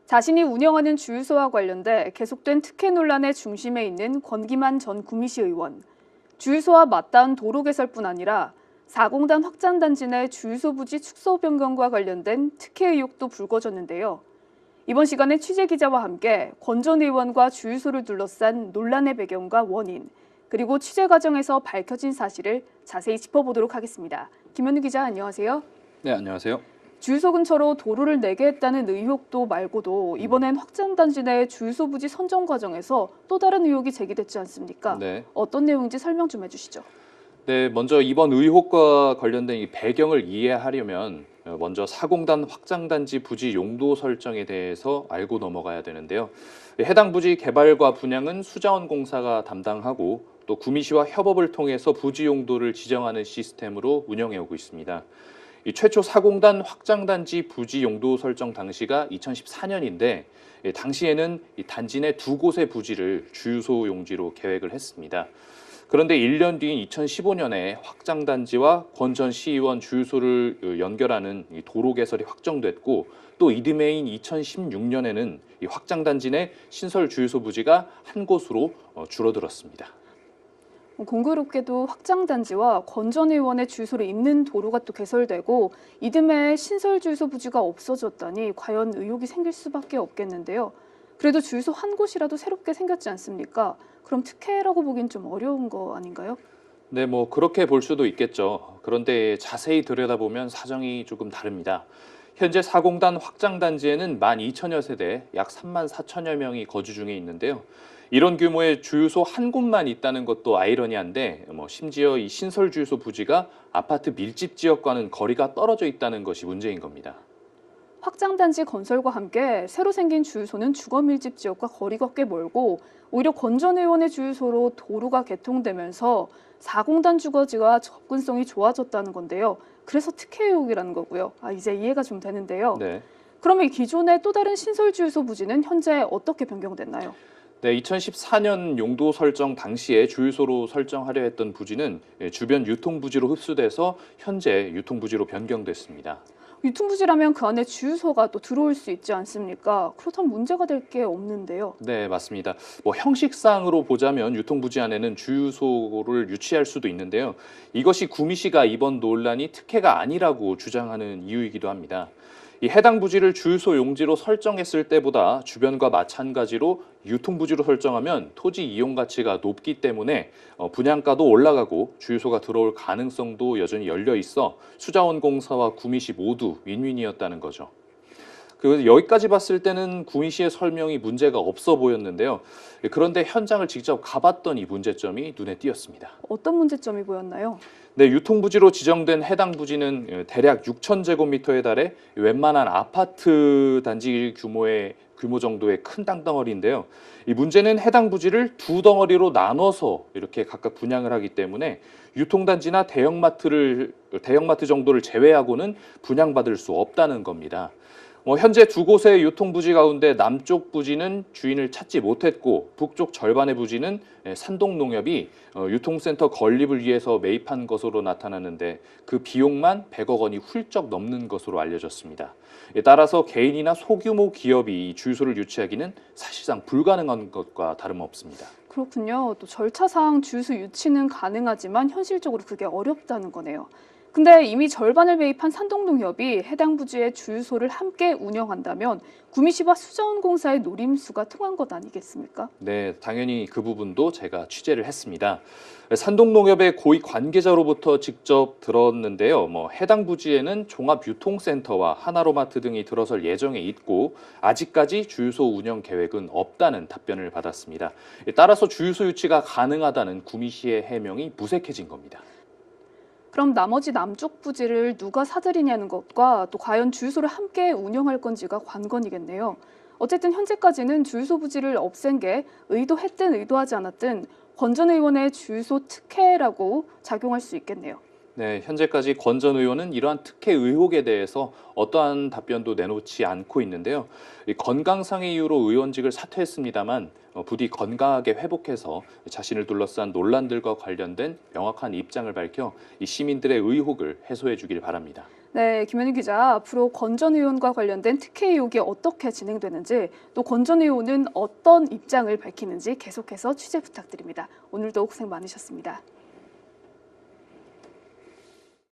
자신이 운영하는 주유소와 관련돼 계속된 특혜 논란의 중심에 있는 권기만 전 구미시 의원. 주유소와 맞닿은 도로 개설뿐 아니라 4공단 확장단지 내 주유소 부지 축소 변경과 관련된 특혜 의혹도 불거졌는데요. 이번 시간에 취재기자와 함께 권 전 의원과 주유소를 둘러싼 논란의 배경과 원인, 그리고 취재 과정에서 밝혀진 사실을 자세히 짚어보도록 하겠습니다. 김현우 기자, 안녕하세요. 네, 안녕하세요. 주유소 근처로 도로를 내게 했다는 의혹도 말고도 이번엔 확장단지 내 주유소 부지 선정 과정에서 또 다른 의혹이 제기됐지 않습니까? 네. 어떤 내용인지 설명 좀 해주시죠. 네, 먼저 이번 의혹과 관련된 이 배경을 이해하려면 먼저 4공단 확장단지 부지 용도 설정에 대해서 알고 넘어가야 되는데요. 해당 부지 개발과 분양은 수자원공사가 담당하고 또 구미시와 협업을 통해서 부지 용도를 지정하는 시스템으로 운영해 오고 있습니다. 이 최초 4공단 확장단지 부지 용도 설정 당시가 2014년인데 당시에는 이 단지 내 두 곳의 부지를 주유소 용지로 계획을 했습니다. 그런데 1년 뒤인 2015년에 확장단지와 권 전 시의원 주유소를 연결하는 이 도로 개설이 확정됐고 또 이듬해인 2016년에는 이 확장단지 내 신설 주유소 부지가 한 곳으로 줄어들었습니다. 공교롭게도 확장단지와 권 전 의원의 주유소를 잇는 도로가 또 개설되고 이듬해 신설 주유소 부지가 없어졌다니 과연 의혹이 생길 수밖에 없겠는데요. 그래도 주유소 한 곳이라도 새롭게 생겼지 않습니까? 그럼 특혜라고 보긴 좀 어려운 거 아닌가요? 네, 뭐 그렇게 볼 수도 있겠죠. 그런데 자세히 들여다보면 사정이 조금 다릅니다. 현재 4공단 확장단지에는 12,000여 세대, 약 34,000여 명이 거주 중에 있는데요. 이런 규모의 주유소 한 곳만 있다는 것도 아이러니한데 심지어 이 신설 주유소 부지가 아파트 밀집 지역과는 거리가 떨어져 있다는 것이 문제인 겁니다. 확장단지 건설과 함께 새로 생긴 주유소는 주거 밀집 지역과 거리가 꽤 멀고 오히려 권 전 의원의 주유소로 도로가 개통되면서 4공단 주거지와 접근성이 좋아졌다는 건데요. 그래서 특혜 의혹이라는 거고요. 이제 이해가 좀 되는데요. 네. 그러면 이 기존의 또 다른 신설 주유소 부지는 현재 어떻게 변경됐나요? 네, 2014년 용도 설정 당시에 주유소로 설정하려 했던 부지는 주변 유통부지로 흡수돼서 현재 유통부지로 변경됐습니다. 유통부지라면 그 안에 주유소가 또 들어올 수 있지 않습니까? 그렇다면 문제가 될 게 없는데요. 네, 맞습니다. 형식상으로 보자면 유통부지 안에는 주유소를 유치할 수도 있는데요. 이것이 구미시가 이번 논란이 특혜가 아니라고 주장하는 이유이기도 합니다. 이 해당 부지를 주유소 용지로 설정했을 때보다 주변과 마찬가지로 유통부지로 설정하면 토지 이용 가치가 높기 때문에 분양가도 올라가고 주유소가 들어올 가능성도 여전히 열려 있어 수자원공사와 구미시 모두 윈윈이었다는 거죠. 여기까지 봤을 때는 구미시의 설명이 문제가 없어 보였는데요. 그런데 현장을 직접 가봤더니 문제점이 눈에 띄었습니다. 어떤 문제점이 보였나요? 네, 유통부지로 지정된 해당 부지는 대략 6,000제곱미터에 달해 웬만한 아파트 단지 규모 정도의 큰 땅덩어리인데요. 이 문제는 해당 부지를 두 덩어리로 나눠서 이렇게 각각 분양을 하기 때문에 유통단지나 대형마트 정도를 제외하고는 분양받을 수 없다는 겁니다. 현재 두 곳의 유통부지 가운데 남쪽 부지는 주인을 찾지 못했고 북쪽 절반의 부지는 산동농협이 유통센터 건립을 위해서 매입한 것으로 나타나는데 그 비용만 100억 원이 훌쩍 넘는 것으로 알려졌습니다. 따라서 개인이나 소규모 기업이 주유소를 유치하기는 사실상 불가능한 것과 다름없습니다. 그렇군요. 또 절차상 주유소 유치는 가능하지만 현실적으로 그게 어렵다는 거네요. 근데 이미 절반을 매입한 산동농협이 해당 부지의 주유소를 함께 운영한다면 구미시와 수자원공사의 노림수가 통한 것 아니겠습니까? 네, 당연히 그 부분도 제가 취재를 했습니다. 산동농협의 고위 관계자로부터 직접 들었는데요. 해당 부지에는 종합유통센터와 하나로마트 등이 들어설 예정에 있고 아직까지 주유소 운영 계획은 없다는 답변을 받았습니다. 따라서 주유소 유치가 가능하다는 구미시의 해명이 무색해진 겁니다. 그럼 나머지 남쪽 부지를 누가 사들이냐는 것과 또 과연 주유소를 함께 운영할 건지가 관건이겠네요. 어쨌든 현재까지는 주유소 부지를 없앤 게 의도했든 의도하지 않았든 권 전 의원의 주유소 특혜라고 작용할 수 있겠네요. 네, 현재까지 권 전 의원은 이러한 특혜 의혹에 대해서 어떠한 답변도 내놓지 않고 있는데요. 이 건강상의 이유로 의원직을 사퇴했습니다만 부디 건강하게 회복해서 자신을 둘러싼 논란들과 관련된 명확한 입장을 밝혀 이 시민들의 의혹을 해소해 주길 바랍니다. 네, 김현희 기자, 앞으로 권 전 의원과 관련된 특혜 의혹이 어떻게 진행되는지, 또 권 전 의원은 어떤 입장을 밝히는지 계속해서 취재 부탁드립니다. 오늘도 고생 많으셨습니다.